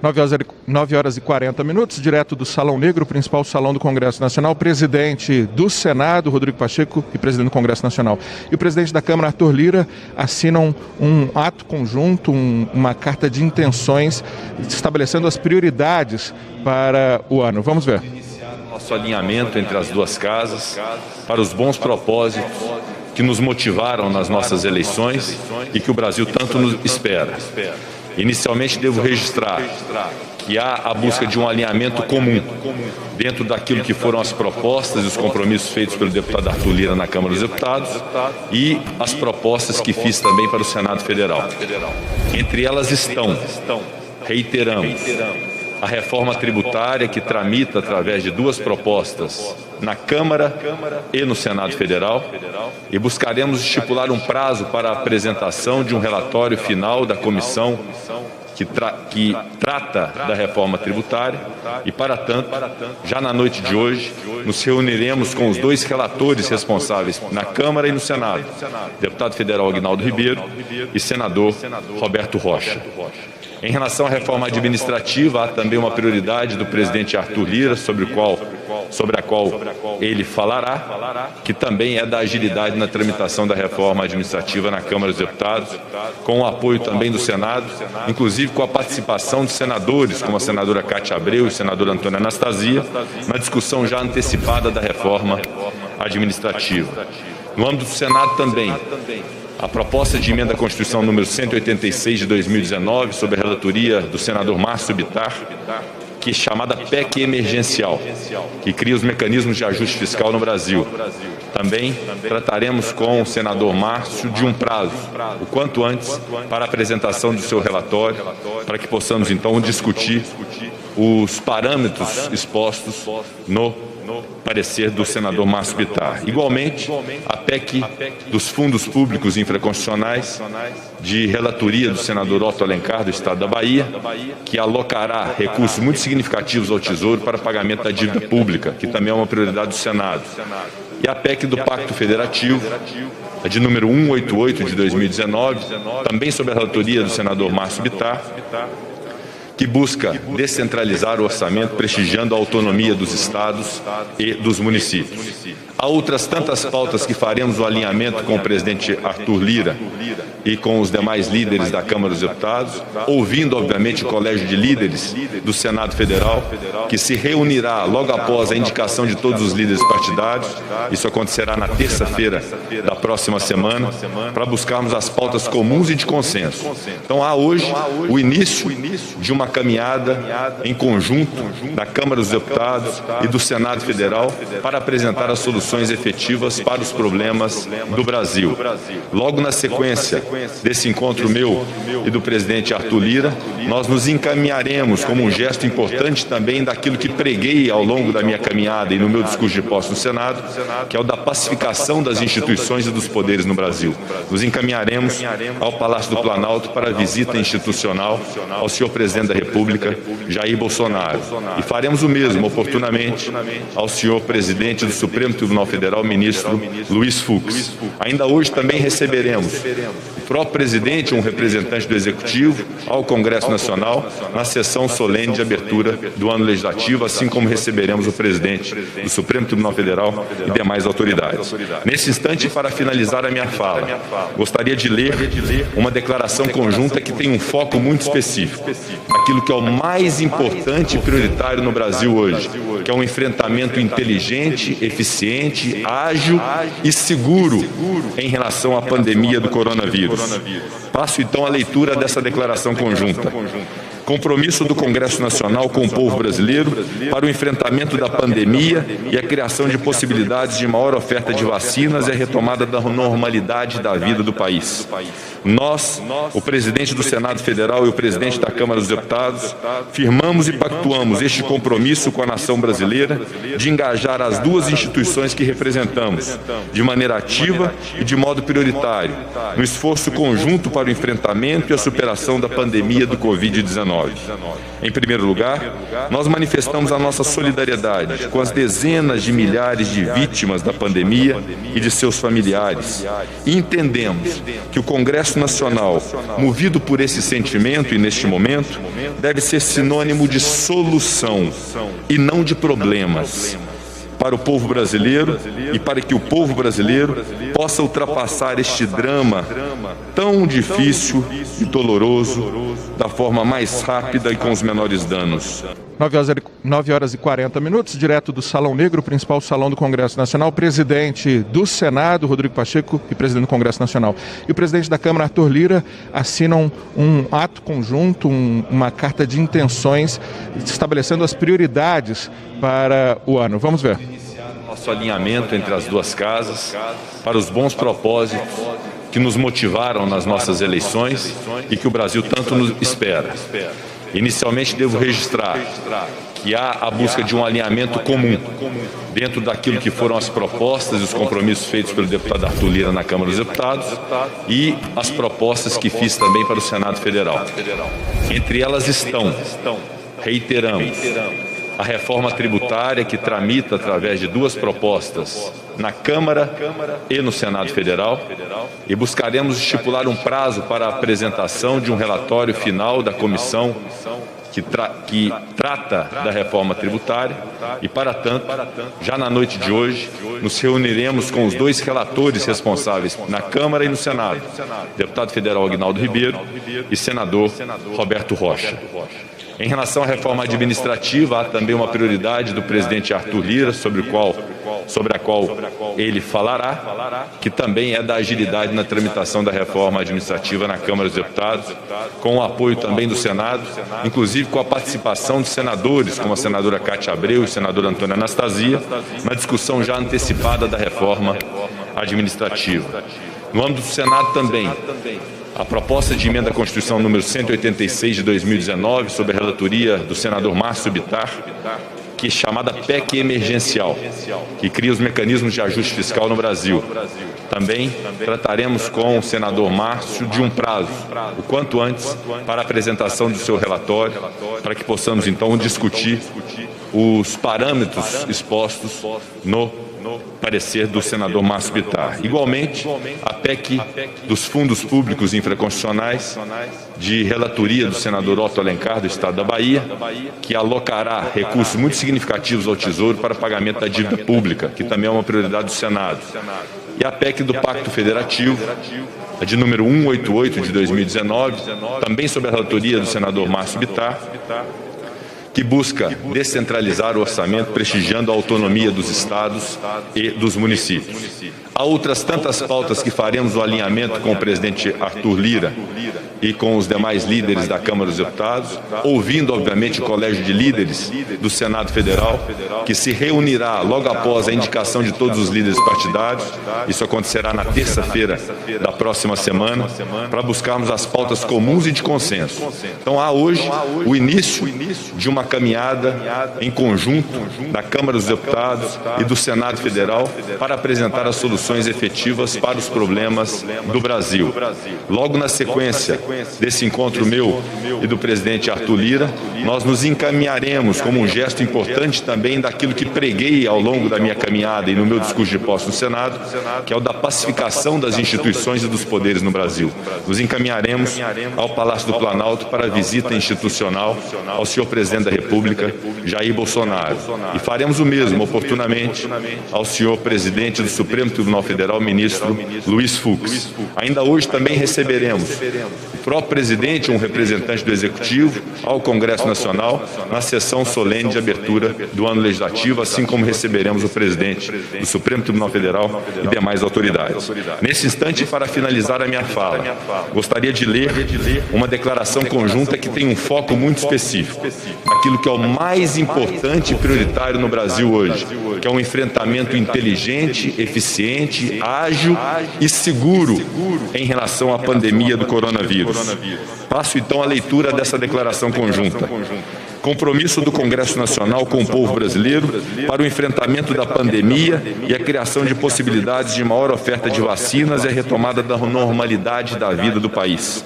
9 horas e 40 minutos, direto do Salão Negro, o principal salão do Congresso Nacional, presidente do Senado, Rodrigo Pacheco, e presidente do Congresso Nacional, e o presidente da Câmara, Arthur Lira, assinam um ato conjunto, uma carta de intenções, estabelecendo as prioridades para o ano. Vamos ver. Nosso alinhamento entre as duas casas para os bons propósitos que nos motivaram nas nossas eleições e que o Brasil tanto nos espera. Inicialmente, devo registrar que há a busca de um alinhamento comum dentro daquilo que foram as propostas e os compromissos feitos pelo deputado Arthur Lira na Câmara dos Deputados e as propostas que fiz também para o Senado Federal. Entre elas estão, reiteramos, a reforma tributária que tramita através de duas propostas na Câmara e no Senado Federal, e buscaremos estipular um prazo para a apresentação de um relatório final da comissão que trata da reforma tributária e, para tanto, já na noite de hoje, nos reuniremos com os dois relatores responsáveis na Câmara e no Senado, deputado federal Aguinaldo Ribeiro e senador Roberto Rocha. Em relação à reforma administrativa, há também uma prioridade do presidente Arthur Lira, sobre a qual ele falará, que também é da agilidade na tramitação da reforma administrativa na Câmara dos Deputados, com o apoio também do Senado, inclusive com a participação de senadores, como a senadora Cátia Abreu e o senador Antônio Anastasia, na discussão já antecipada da reforma administrativa. No âmbito do Senado também, a proposta de emenda à Constituição número 186 de 2019, sob a relatoria do senador Márcio Bittar, que é chamada PEC emergencial, que cria os mecanismos de ajuste fiscal no Brasil. Também trataremos com o senador Márcio de um prazo, o quanto antes, para a apresentação do seu relatório, para que possamos então discutir os parâmetros expostos no parecer do senador Márcio Bittar. Igualmente, a PEC dos fundos públicos infraconstitucionais, de relatoria do senador Otto Alencar, do Estado da Bahia, que alocará recursos muito significativos ao Tesouro para pagamento da dívida pública, que também é uma prioridade do Senado. E a PEC do Pacto Federativo, a de número 188 de 2019, também sob a relatoria do senador Márcio Bittar, que busca descentralizar o orçamento, prestigiando a autonomia dos estados e dos municípios. Há outras tantas pautas que faremos o alinhamento com o presidente Arthur Lira e com os demais líderes da Câmara dos Deputados, ouvindo, obviamente, o Colégio de Líderes do Senado Federal, que se reunirá logo após a indicação de todos os líderes partidários. Isso acontecerá na terça-feira da próxima semana, para buscarmos as pautas comuns e de consenso. Então, há hoje o início de uma caminhada em conjunto da Câmara dos Deputados e do Senado Federal para apresentar as soluções efetivas para os problemas do Brasil. Logo na sequência desse encontro meu e do presidente Arthur Lira, nós nos encaminharemos como um gesto importante também daquilo que preguei ao longo da minha caminhada e no meu discurso de posse no Senado, que é o da pacificação das instituições e dos poderes no Brasil. Nos encaminharemos ao Palácio do Planalto para a visita institucional ao senhor presidente da República, Jair Bolsonaro. E faremos o mesmo, oportunamente, ao senhor presidente do Supremo Tribunal Federal, ministro Luiz Fux. Ainda hoje também receberemos o próprio presidente, um representante do Executivo, ao Congresso Nacional, na sessão solene de abertura do ano legislativo, assim como receberemos o presidente do Supremo Tribunal Federal e demais autoridades. Nesse instante, para finalizar a minha fala, gostaria de ler uma declaração conjunta que tem um foco muito específico, aquilo que é o mais importante e prioritário no Brasil hoje, que é um enfrentamento inteligente, eficiente, ágil e seguro em relação à pandemia do coronavírus. Passo então a leitura dessa declaração conjunta. Compromisso do Congresso Nacional com o povo brasileiro para o enfrentamento da pandemia e a criação de possibilidades de maior oferta de vacinas e a retomada da normalidade da vida do país. Nós, o presidente do Senado Federal e o presidente da Câmara dos Deputados, firmamos e pactuamos este compromisso com a nação brasileira de engajar as duas instituições que representamos, de maneira ativa e de modo prioritário, no esforço conjunto para o enfrentamento e a superação da pandemia do Covid-19. 2019. Em primeiro lugar, nós manifestamos a nossa solidariedade com as dezenas de milhares de vítimas da pandemia e de seus familiares. E entendemos que o Congresso Nacional, movido por esse sentimento e neste momento, deve ser sinônimo de solução e não de problemas para o povo brasileiro e para que o povo brasileiro possa ultrapassar este drama tão difícil e doloroso da forma mais rápida e com os menores danos. 9 horas e 40 minutos, direto do Salão Negro, principal salão do Congresso Nacional, presidente do Senado, Rodrigo Pacheco, e presidente do Congresso Nacional. E o presidente da Câmara, Arthur Lira, assinam um ato conjunto, uma carta de intenções, estabelecendo as prioridades para o ano. Vamos ver. Nosso alinhamento entre as duas casas para os bons propósitos que nos motivaram nas nossas eleições e que o Brasil tanto nos espera. Inicialmente, devo registrar que há a busca de um alinhamento comum dentro daquilo que foram as propostas e os compromissos feitos pelo deputado Arthur Lira na Câmara dos Deputados e as propostas que fiz também para o Senado Federal. Entre elas estão, reiteramos, a reforma tributária que tramita através de duas propostas na Câmara e no Senado Federal, e buscaremos estipular um prazo para a apresentação de um relatório final da comissão que trata da reforma tributária e, para tanto, já na noite de hoje, nos reuniremos com os dois relatores responsáveis na Câmara e no Senado, deputado federal Aguinaldo Ribeiro e senador Roberto Rocha. Em relação à reforma administrativa, há também uma prioridade do presidente Arthur Lira, sobre a qual ele falará, que também é da agilidade na tramitação da reforma administrativa na Câmara dos Deputados, com o apoio também do Senado, inclusive com a participação de senadores, como a senadora Cátia Abreu e o senador Antônio Anastasia, na discussão já antecipada da reforma administrativa. No âmbito do Senado também, a proposta de emenda à Constituição número 186 de 2019, sob a relatoria do senador Márcio Bittar, que é chamada PEC emergencial, que cria os mecanismos de ajuste fiscal no Brasil. Também trataremos com o senador Márcio de um prazo, o quanto antes, para a apresentação do seu relatório, para que possamos então discutir os parâmetros expostos no parecer do senador Márcio Bittar. Igualmente, a PEC dos fundos públicos infraconstitucionais, de relatoria do senador Otto Alencar, do Estado da Bahia, que alocará recursos muito significativos ao Tesouro para pagamento da dívida pública, que também é uma prioridade do Senado. E a PEC do Pacto Federativo, a de número 188 de 2019, também sob a relatoria do senador Márcio Bittar, que busca descentralizar o orçamento, prestigiando a autonomia dos estados e dos municípios. Há outras tantas pautas que faremos o alinhamento com o presidente Arthur Lira e com os demais líderes da Câmara dos Deputados, ouvindo, obviamente, o Colégio de Líderes do Senado Federal, que se reunirá logo após a indicação de todos os líderes partidários. Isso acontecerá na terça-feira da próxima semana, para buscarmos as pautas comuns e de consenso. Então, há hoje o início de uma caminhada em conjunto da Câmara dos Deputados e do Senado Federal para apresentar as soluções efetivas para os problemas do Brasil. Logo na sequência desse encontro meu e do presidente Arthur Lira, nós nos encaminharemos como um gesto importante também daquilo que preguei ao longo da minha caminhada e no meu discurso de posse no Senado, que é o da pacificação das instituições e dos poderes no Brasil. Nos encaminharemos ao Palácio do Planalto para a visita institucional ao senhor presidente da República, Jair Bolsonaro. E faremos o mesmo, oportunamente, ao senhor presidente do Supremo Tribunal Federal, ministro Luiz Fux. Ainda hoje também receberemos o próprio presidente, um representante do Executivo, ao Congresso Nacional, na sessão solene de abertura do ano legislativo, assim como receberemos o presidente do Supremo Tribunal Federal e demais autoridades. Nesse instante, para finalizar a minha fala, gostaria de ler uma declaração conjunta que tem um foco muito específico. daquilo que é o mais importante e prioritário no Brasil hoje, que é um enfrentamento inteligente, eficiente, ágil e seguro em relação à pandemia do coronavírus. Passo então a leitura dessa declaração conjunta. Compromisso do Congresso Nacional com o povo brasileiro para o enfrentamento da pandemia e a criação de possibilidades de maior oferta de vacinas e a retomada da normalidade da vida do país.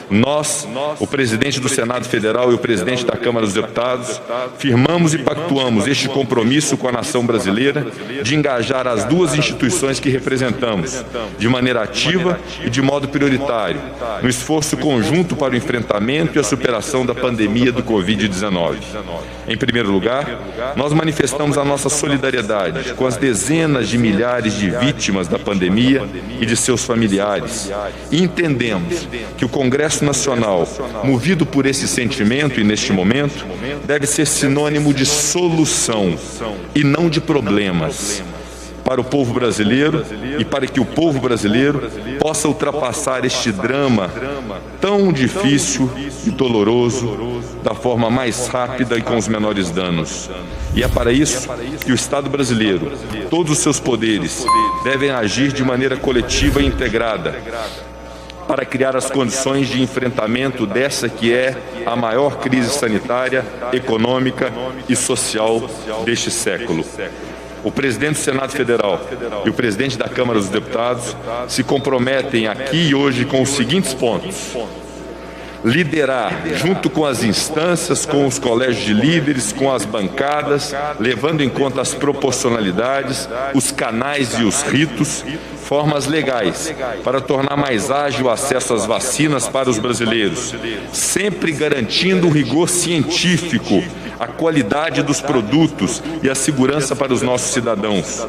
Nós, o presidente do Senado Federal e o presidente da Câmara dos Deputados, firmamos e pactuamos este compromisso com a nação brasileira de engajar as duas instituições que representamos, de maneira ativa e de modo prioritário, no esforço conjunto para o enfrentamento e a superação da pandemia do Covid-19. Em primeiro lugar, nós manifestamos a nossa solidariedade com as dezenas de milhares de vítimas da pandemia e de seus familiares. E entendemos que o Congresso Nacional, movido por esse sentimento e neste momento, deve ser sinônimo de solução e não de problemas para o povo brasileiro e para que o povo brasileiro possa ultrapassar este drama tão difícil e doloroso da forma mais rápida e com os menores danos. E é para isso que o Estado brasileiro, todos os seus poderes, devem agir de maneira coletiva e integrada para criar as condições de enfrentamento dessa que é a maior crise sanitária, econômica e social deste século. O presidente do Senado Federal e o presidente da Câmara dos Deputados se comprometem aqui e hoje com os seguintes pontos: liderar, junto com as instâncias, com os colégios de líderes, com as bancadas, levando em conta as proporcionalidades, os canais e os ritos, formas legais para tornar mais ágil o acesso às vacinas para os brasileiros, sempre garantindo o rigor científico, a qualidade dos produtos e a segurança para os nossos cidadãos.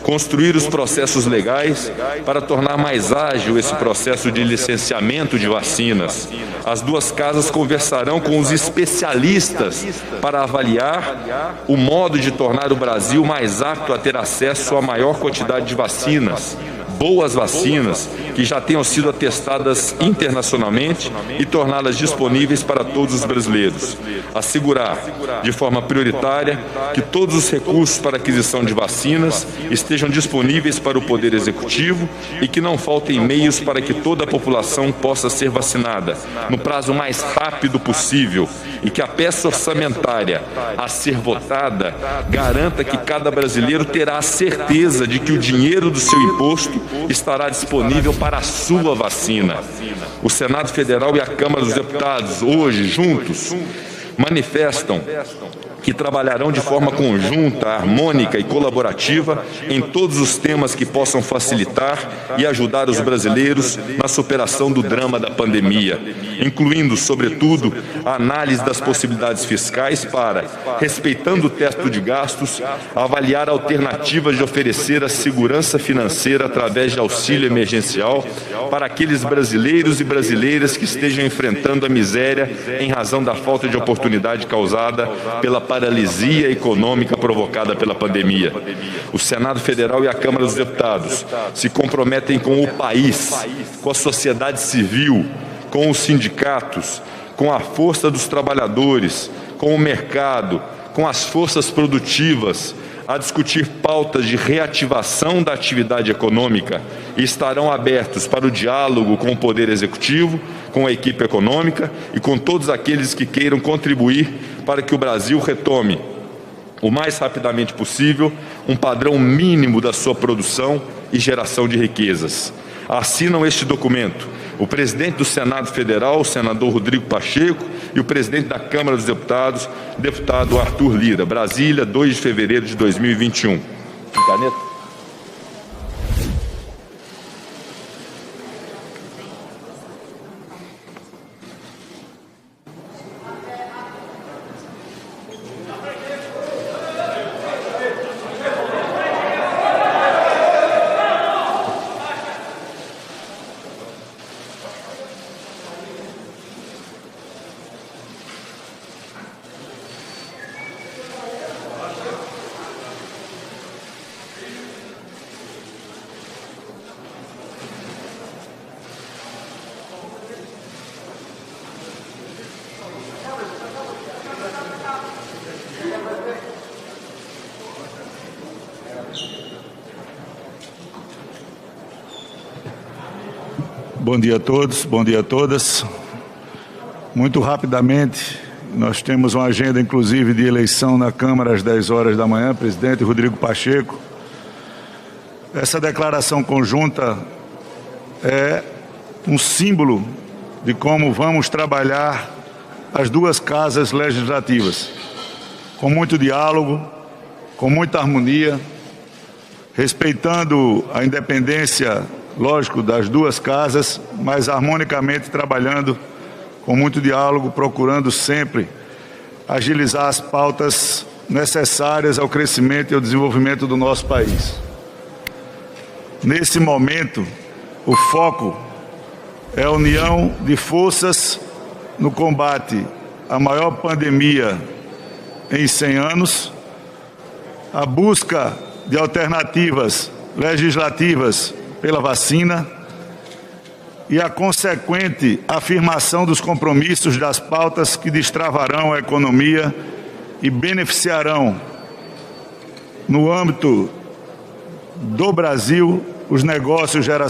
Construir os processos legais para tornar mais ágil esse processo de licenciamento de vacinas. As duas casas conversarão com os especialistas para avaliar o modo de tornar o Brasil mais apto a ter acesso à maior quantidade de vacinas, boas vacinas que já tenham sido atestadas internacionalmente e torná-las disponíveis para todos os brasileiros. Assegurar, de forma prioritária, que todos os recursos para aquisição de vacinas estejam disponíveis para o Poder Executivo e que não faltem meios para que toda a população possa ser vacinada no prazo mais rápido possível e que a peça orçamentária a ser votada garanta que cada brasileiro terá a certeza de que o dinheiro do seu imposto estará disponível para a sua vacina. O Senado Federal e a Câmara dos Deputados, hoje, juntos, manifestam que trabalharão de forma conjunta, harmônica e colaborativa em todos os temas que possam facilitar e ajudar os brasileiros na superação do drama da pandemia, incluindo, sobretudo, a análise das possibilidades fiscais para, respeitando o teto de gastos, avaliar alternativas de oferecer a segurança financeira através de auxílio emergencial para aqueles brasileiros e brasileiras que estejam enfrentando a miséria em razão da falta de oportunidade causada pela paralisia econômica provocada pela pandemia. O Senado Federal e a Câmara dos Deputados se comprometem com o país, com a sociedade civil, com os sindicatos, com a força dos trabalhadores, com o mercado, com as forças produtivas, a discutir pautas de reativação da atividade econômica e estarão abertos para o diálogo com o Poder Executivo, com a equipe econômica e com todos aqueles que queiram contribuir para que o Brasil retome, o mais rapidamente possível, um padrão mínimo da sua produção e geração de riquezas. Assinam este documento o presidente do Senado Federal, o senador Rodrigo Pacheco, e o presidente da Câmara dos Deputados, deputado Arthur Lira. Brasília, 2 de fevereiro de 2021. Caneta. Bom dia a todos, bom dia a todas. Muito rapidamente, nós temos uma agenda, inclusive, de eleição na Câmara às 10 horas da manhã, presidente Rodrigo Pacheco. Essa declaração conjunta é um símbolo de como vamos trabalhar as duas casas legislativas, com muito diálogo, com muita harmonia, respeitando a independência, lógico, das duas casas, mas harmonicamente trabalhando com muito diálogo, procurando sempre agilizar as pautas necessárias ao crescimento e ao desenvolvimento do nosso país. Nesse momento, o foco é a união de forças no combate à maior pandemia em 100 anos, a busca de alternativas legislativas pela vacina e a consequente afirmação dos compromissos das pautas que destravarão a economia e beneficiarão, no âmbito do Brasil, os negócios, geração